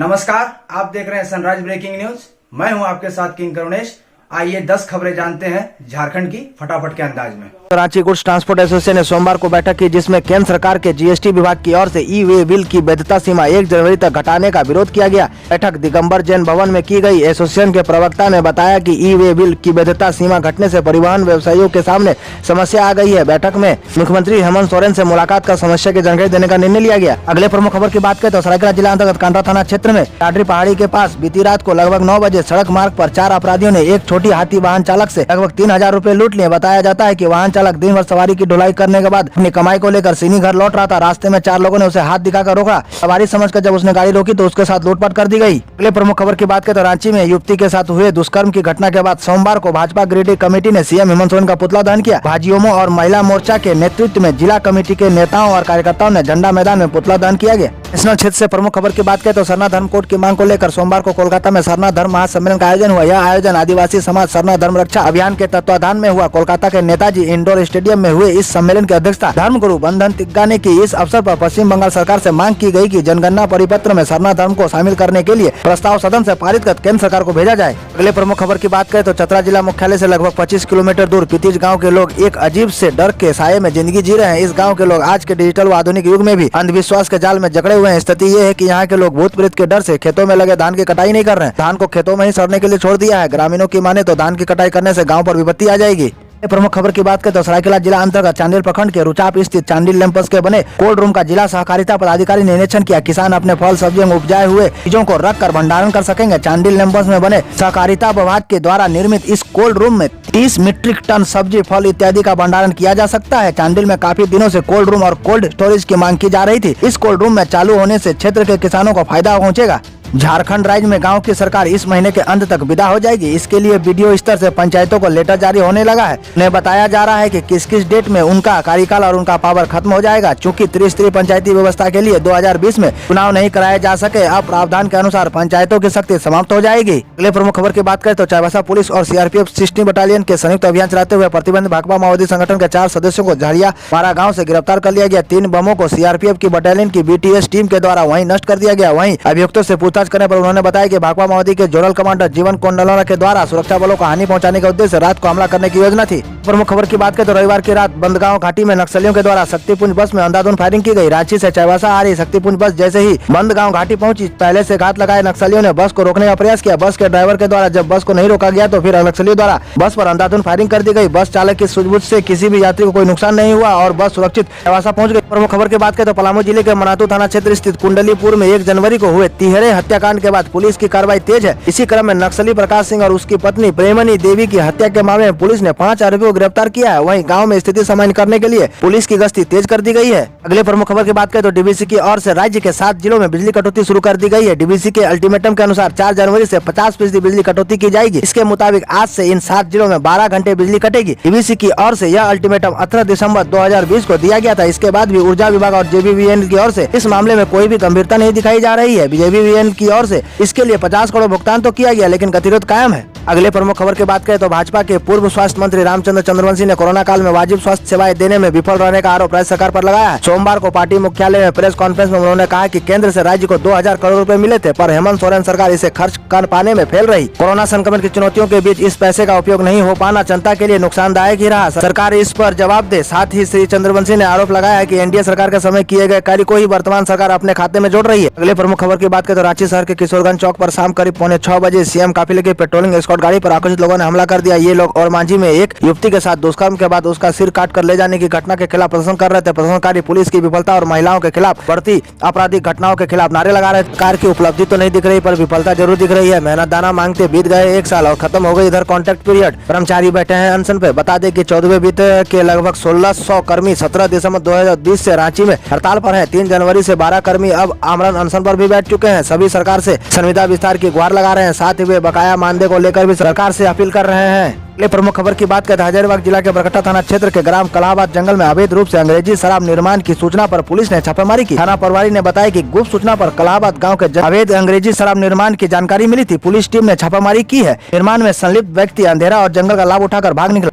नमस्कार, आप देख रहे हैं सनराइज ब्रेकिंग न्यूज। मैं हूं आपके साथ किंग करुणेश। आइए 10 खबरें जानते हैं झारखंड की फटाफट के अंदाज में। रांची गुड्स ट्रांसपोर्ट एसोसिएशन ने सोमवार को बैठक की, जिसमें केंद्र सरकार के जीएसटी विभाग की ओर से ई वे बिल की वैधता सीमा 1 जनवरी तक घटाने का विरोध किया गया। बैठक दिगंबर जैन भवन में की गई। एसोसिएशन के प्रवक्ता ने बताया कि ई वे बिल की वैधता सीमा घटने से परिवहन व्यवसायियों के सामने समस्या आ गई है। बैठक में मुख्यमंत्री हेमंत सोरेन से मुलाकात कर समस्या की जानकारी देने का निर्णय लिया गया। अगले प्रमुख खबर की बात करें तो सरायकेला जिला अंतर्गत कांड्रा थाना क्षेत्र में टाडरी पहाड़ी के पास बीती रात को लगभग 9 बजे सड़क मार्ग पर 4 अपराधियों ने एक छोटी हाथी वाहन चालक से लगभग 3000 रुपए लूट लिए। बताया जाता है कि वाहन चालक दिन भर सवारी की ढुलाई करने के बाद अपनी कमाई को लेकर सीनी घर लौट रहा था। रास्ते में 4 लोगों ने उसे हाथ दिखाकर रोका। सवारी समझकर जब उसने गाड़ी रोकी तो उसके साथ लूटपाट कर दी गई। अगले प्रमुख खबर की बात करें तो रांची में युवती के साथ हुए दुष्कर्म की घटना के बाद सोमवार को भाजपा गिरिडीह कमेटी ने सीएम हेमंत सोरेन का पुतला दहन किया। भाजियों और महिला मोर्चा के नेतृत्व में जिला कमेटी के नेताओं और कार्यकर्ताओं ने झंडा मैदान में पुतला दहन किया गया। नेशनल क्षेत्र से प्रमुख खबर की बात करें तो सरना धर्म कोड की मांग को लेकर सोमवार को कोलकाता में सरना धर्म महासम्मेलन का आयोजन हुआ। यह आयोजन आदिवासी समाज सरना धर्म रक्षा अभियान के तत्वाधान में हुआ। कोलकाता के नेताजी इंडोर स्टेडियम में हुए इस सम्मेलन की अध्यक्षता धर्म गुरु बंधन तिग्गा ने की। इस अवसर पर पश्चिम बंगाल सरकार से मांग की गई कि जनगणना परिपत्र में सरना धर्म को शामिल करने के लिए प्रस्ताव सदन से पारित कर केंद्र सरकार को भेजा जाए। अगले प्रमुख खबर की बात करें तो चतरा जिला मुख्यालय से लगभग 25 किलोमीटर दूर पितीज गाँव के लोग एक अजीब से डर के साये में जिंदगी जी रहे हैं। इस गाँव के लोग आज के डिजिटल व आधुनिक युग में भी अंधविश्वास के जाल में जकड़े हुए हैं। स्थिति ये है कि यहाँ के लोग भूत प्रेत के डर से खेतों में लगे धान की कटाई नहीं कर रहे हैं। धान को खेतों में ही सड़ने के लिए छोड़ दिया है। ग्रामीणों की माने तो धान की कटाई करने से गांव पर विपत्ति आ जाएगी। प्रमुख खबर की बात करें तो सरायकेला जिला अंतर्गत चांडिल प्रखंड के रुचाप स्थित चांडिल लैंपस के बने कोल्ड रूम का जिला सहकारिता पदाधिकारी ने निरीक्षण किया। किसान अपने फल सब्जियों में उपजाए हुए चीजों को रख कर भंडारण कर सकेंगे। चांडिल लैंपस में बने सहकारिता विभाग के द्वारा निर्मित इस कोल्ड रूम में 30 मीट्रिक टन सब्जी फल इत्यादि का भंडारण किया जा सकता है। चांडिल में काफी दिनों से कोल्ड रूम और कोल्ड स्टोरेज की मांग की जा रही थी। इस कोल्ड रूम में चालू होने से क्षेत्र के किसानों को फायदा पहुँचेगा। झारखंड राज्य में गांव की सरकार इस महीने के अंत तक विदा हो जाएगी। इसके लिए वीडियो स्तर से पंचायतों को लेटर जारी होने लगा है। उन्हें बताया जा रहा है कि किस किस डेट में उनका कार्यकाल और उनका पावर खत्म हो जाएगा। चूंकि त्रिस्तरीय पंचायती व्यवस्था के लिए 2020 में चुनाव नहीं कराए जा सके, अब प्रावधान के अनुसार पंचायतों की शक्ति समाप्त हो जाएगी। अगले प्रमुख खबर की बात करें तो चाईबासा पुलिस और सीआरपीएफ 60 बटालियन के संयुक्त अभियान चलाते हुए प्रतिबंधित भाकपा माओवादी संगठन के 4 सदस्यों को झाड़िया मारा गाँव से गिरफ्तार कर लिया गया। 3 बमों को सीआरपीएफ की बटालियन की बीटीएस टीम के द्वारा वहीं नष्ट कर दिया गया। वहीं अभियुक्तों से पूछताछ करने पर उन्होंने बताया कि भाकपा माओवादी के जोनल कमांडर जीवन कोंडलोना के द्वारा सुरक्षा बलों को हानि पहुंचाने के उद्देश्य से रात को हमला करने की योजना थी। प्रमुख खबर की बात करें तो रविवार की रात बंदगांव घाटी में नक्सलियों के द्वारा शक्तिपुंज बस में अंधाधुंध फायरिंग की गई। रांची से चाईबासा आ रही शक्तिपुंज बस जैसे ही बंदगांव घाटी पहुंची, पहले से घात लगाए नक्सलियों ने बस को रोकने का प्रयास किया। बस के ड्राइवर के द्वारा जब बस को नहीं रोका गया तो फिर नक्सलियों द्वारा बस पर अंधाधुंध फायरिंग कर दी गई। बस चालक की सूझबूझ से किसी भी यात्री को कोई नुकसान नहीं हुआ और बस सुरक्षित चाईबासा पहुंच गई। प्रमुख खबर की बात करें तो पलामू जिले के मनातू थाना क्षेत्र स्थित कुंडलीपुर में 1 जनवरी को हुए तिहरे हत्याकांड के बाद पुलिस की कार्रवाई तेज है। इसी क्रम में नक्सली प्रकाश सिंह और उसकी पत्नी प्रेमनी देवी की हत्या के मामले में पुलिस ने 5 आरोपियों को गिरफ्तार किया है। वहीं गांव में स्थिति सामान्य करने के लिए पुलिस की गश्ती तेज कर दी गई है। अगले प्रमुख खबर की बात करें तो डीवीसी की ओर से राज्य के 7 जिलों में बिजली कटौती शुरू कर दी गई है। डीवीसी के अल्टीमेटम के अनुसार 4 जनवरी से 50% बिजली कटौती की जाएगी। इसके मुताबिक आज से इन 7 जिलों में 12 घंटे बिजली कटेगी। डीवीसी की ओर से यह अल्टीमेटम 18 दिसंबर 2020 को दिया गया था। इसके बाद भी ऊर्जा विभाग और जेबीवीएनएल की ओर से इस मामले में कोई भी गंभीरता नहीं दिखाई जा रही है। जेबीवीएनएल की ओर से इसके लिए 50 करोड़ भुगतान तो किया गया, लेकिन गतिरोध कायम है। अगले प्रमुख खबर की बात करें तो भाजपा के पूर्व स्वास्थ्य मंत्री रामचंद्र चंद्रवंशी ने कोरोना काल में वाजिब स्वास्थ्य सेवाएं देने में विफल रहने का आरोप राज्य सरकार पर लगाया है। सोमवार को पार्टी मुख्यालय में प्रेस कॉन्फ्रेंस में उन्होंने कहा कि केंद्र से राज्य को 2000 करोड़ रुपए मिले थे, पर हेमंत सोरेन सरकार इसे खर्च कर पाने में फेल रही। कोरोना संक्रमण की चुनौतियों के बीच इस पैसे का उपयोग नहीं हो पाना जनता के लिए नुकसानदायक ही रहा। सरकार इस पर जवाब दे। साथ ही श्री चंद्रवंशी ने आरोप लगाया है कि एनडीए सरकार के समय किए गए कार्य को ही वर्तमान सरकार अपने खाते में जोड़ रही है। अगले प्रमुख खबर की बात करें तो रांची शहर के किशोरगंज चौक पर शाम करीब 5:45 बजे सीएम काफिले की पेट्रोलिंग एस्कॉर्ट गाड़ी पर आक्रोशित लोगों ने हमला कर दिया। ये लोग और मांझी में एक युवती के साथ दुष्कर्म के बाद उसका सिर काट कर ले जाने की घटना के खिलाफ प्रदर्शन कर रहे थे। प्रदर्शनकारी पुलिस की विफलता और महिलाओं के खिलाफ बढ़ती आपराधिक घटनाओं के खिलाफ नारे लगा रहे थे। सरकार की उपलब्धि तो नहीं दिख रही, पर विफलता जरूर दिख रही है। मेहनत दाना मांगते बीत गए 1 साल और खत्म हो गई इधर कॉन्ट्रैक्ट पीरियड। कर्मचारी बैठे हैं अनशन पे। बता दें कि 14वें वित्त के लगभग 1600 कर्मी 17 दिसंबर 2020 से रांची में हड़ताल पर हैं। 3 जनवरी से 12 कर्मी अब आमरण अनशन पर भी बैठ चुके हैं। सभी सरकार से संविदा विस्तार की गुहार लगा रहे हैं। साथ ही वे बकाया मानदेय को लेकर भी सरकार से अपील कर रहे हैं। अगले प्रमुख खबर की बात करें हजारीबाग जिला के बरकट्टा थाना क्षेत्र के ग्राम कलाबाद जंगल में अवैध रूप से अंग्रेजी शराब निर्माण की सूचना पर पुलिस ने छापेमारी की। थाना प्रभारी ने बताया कि गुप्त सूचना पर कलाबाद गांव के अवैध अंग्रेजी शराब निर्माण की जानकारी मिली थी। पुलिस टीम ने छापेमारी की है। निर्माण में संलिप्त व्यक्ति अंधेरा और जंगल का लाभ उठाकर भाग निकला।